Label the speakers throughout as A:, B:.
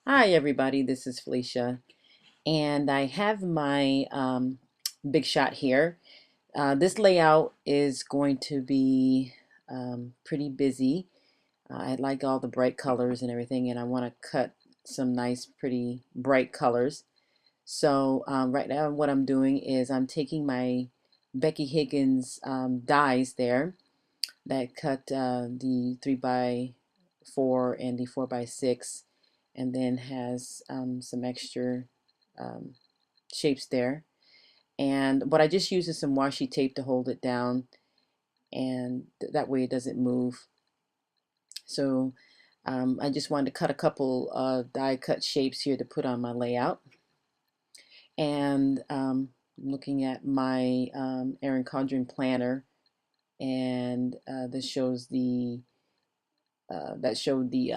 A: Hi everybody, this is Felicia, and I have my big shot here. This layout is going to be pretty busy. I like all the bright colors and everything, and I want to cut some nice, pretty bright colors. So right now what I'm doing is I'm taking my Becky Higgins dies there that cut the 3 by 4 and the 4 by 6, and then has some extra um, shapes there. And what I just use is some washi tape to hold it down, and that way it doesn't move. So I just wanted to cut a couple die cut shapes here to put on my layout. And looking at my Erin Condren planner, and this shows the that showed the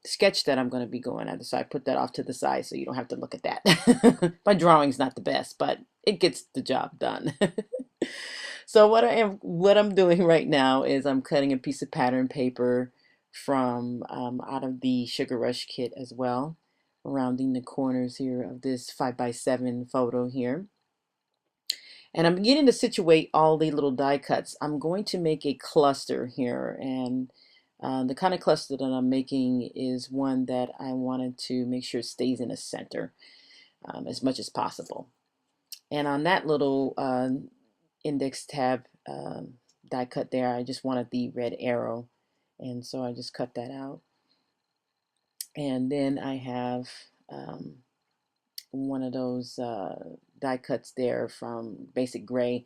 A: sketch that I'm going to be going at. So I put that off to the side so you don't have to look at that. My drawing's not the best, but it gets the job done. So what I'm doing right now is I'm cutting a piece of pattern paper from out of the Sugar Rush kit as well, rounding the corners here of this 5 by 7 photo here. And I'm beginning to situate all the little die cuts. I'm going to make a cluster here, and the kind of cluster that I'm making is one that I wanted to make sure stays in the center as much as possible. And on that little index tab die cut there, I just wanted the red arrow, and so I just cut that out. And then I have one of those die cuts there from Basic Gray.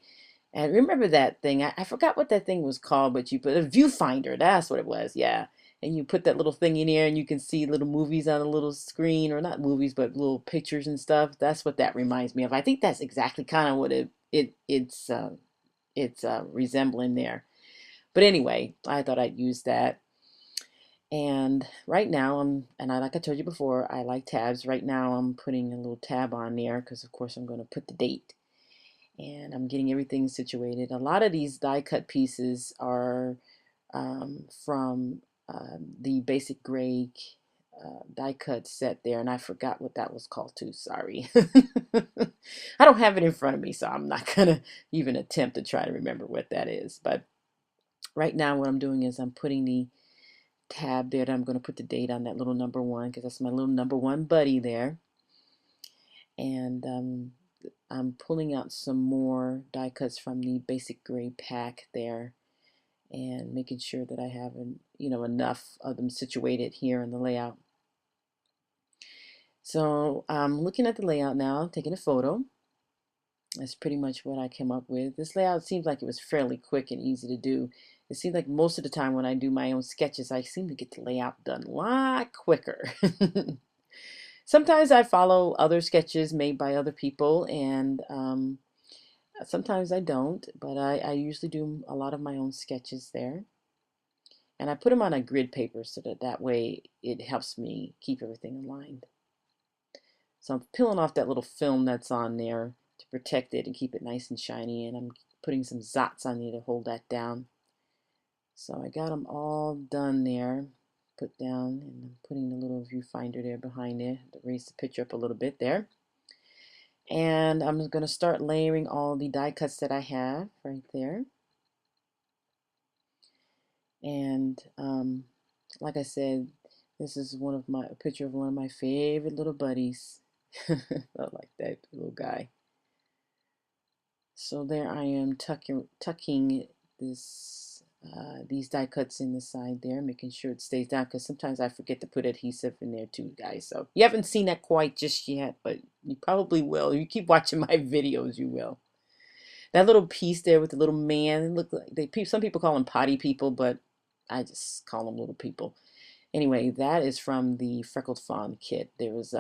A: And remember that thing? I forgot what that thing was called, but you put a viewfinder. That's what it was. Yeah. And you put that little thing in there and you can see little movies on a little screen, or not movies, but little pictures and stuff. That's what that reminds me of. I think that's exactly kind of what it's resembling there. But anyway, I thought I'd use that. And right now like I told you before, I like tabs. Right now I'm putting a little tab on there because of course I'm going to put the date, and I'm getting everything situated. A lot of these die cut pieces are from the Basic Gray die cut set there, and I forgot what that was called too. Sorry. I don't have it in front of me, so I'm not gonna even attempt to try to remember what that is. But right now what I'm doing is I'm putting the tab there that I'm going to put the date on, that little number 1, because that's my little number 1 buddy there. And I'm pulling out some more die cuts from the Basic Gray pack there, and making sure that I have enough of them situated here in the layout. So I'm looking at the layout now, taking a photo. That's pretty much what I came up with. This layout seems like it was fairly quick and easy to do. It seems like most of the time when I do my own sketches, I seem to get the layout done a lot quicker. Sometimes I follow other sketches made by other people, and sometimes I don't, but I usually do a lot of my own sketches there. And I put them on a grid paper so that way it helps me keep everything aligned. So I'm peeling off that little film that's on there to protect it and keep it nice and shiny, and I'm putting some Xoxoxo on there to hold that down. So I got them all done there, put down, and I'm putting the little viewfinder there behind there to raise the picture up a little bit there. And I'm going to start layering all the die cuts that I have right there. And like I said, this is a picture of one of my favorite little buddies. I like that little guy. So there I am tucking these die cuts in the side there, making sure it stays down, because sometimes I forget to put adhesive in there too, guys. So you haven't seen that quite just yet, but you probably will. You keep watching my videos, you will. That little piece there with the little man, look like some people call them potty people, but I just call them little people. Anyway, that is from the Freckled Fawn kit. There was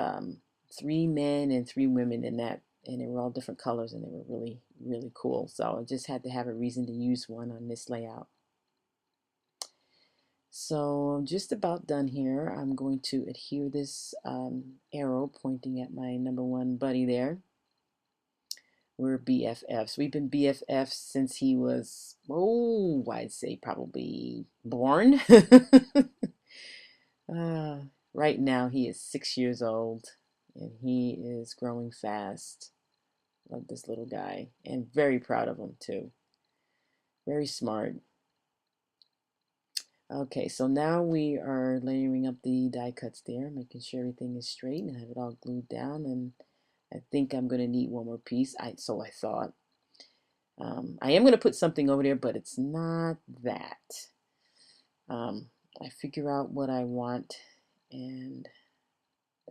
A: 3 men and 3 women in that, and they were all different colors, and they were really, really cool. So I just had to have a reason to use one on this layout. So I'm just about done here. I'm going to adhere this arrow pointing at my number 1 buddy there. We're BFFs. We've been BFFs since he was, oh, I'd say probably born. Right now he is 6 years old and he is growing fast. Love this little guy and very proud of him too. Very smart. Okay, so now we are layering up the die cuts there, making sure everything is straight and have it all glued down. And I think I'm going to need one more piece. So I thought. I am going to put something over there, but it's not that. I figure out what I want, and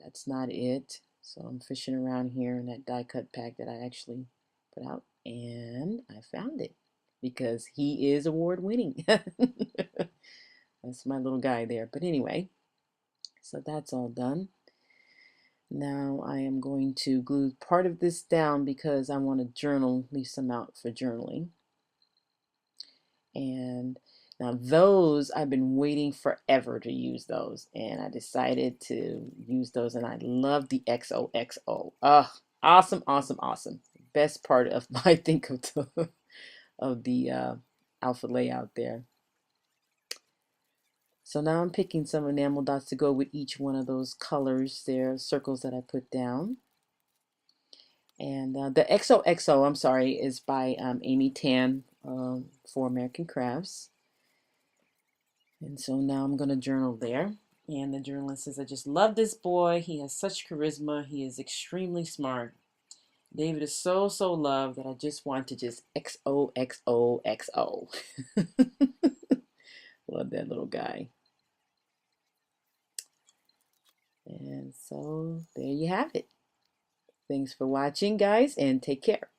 A: that's not it. So I'm fishing around here in that die cut pack that I actually put out, and I found it because he is award winning. That's my little guy there. But anyway, so that's all done. Now I am going to glue part of this down because I want to journal, leave some out for journaling. And now those, I've been waiting forever to use those, and I decided to use those, and I love the XOXO. Awesome, awesome, awesome. Best part of my think of the alpha layout there. So now I'm picking some enamel dots to go with each one of those colors there, circles that I put down. And the XOXO, I'm sorry, is by Amy Tan for American Crafts. And so now I'm going to journal there. And the journalist says, I just love this boy. He has such charisma. He is extremely smart. David is so, so loved that I just want to just XOXOXO. Love that little guy. And so there you have it. Thanks for watching, guys, and take care.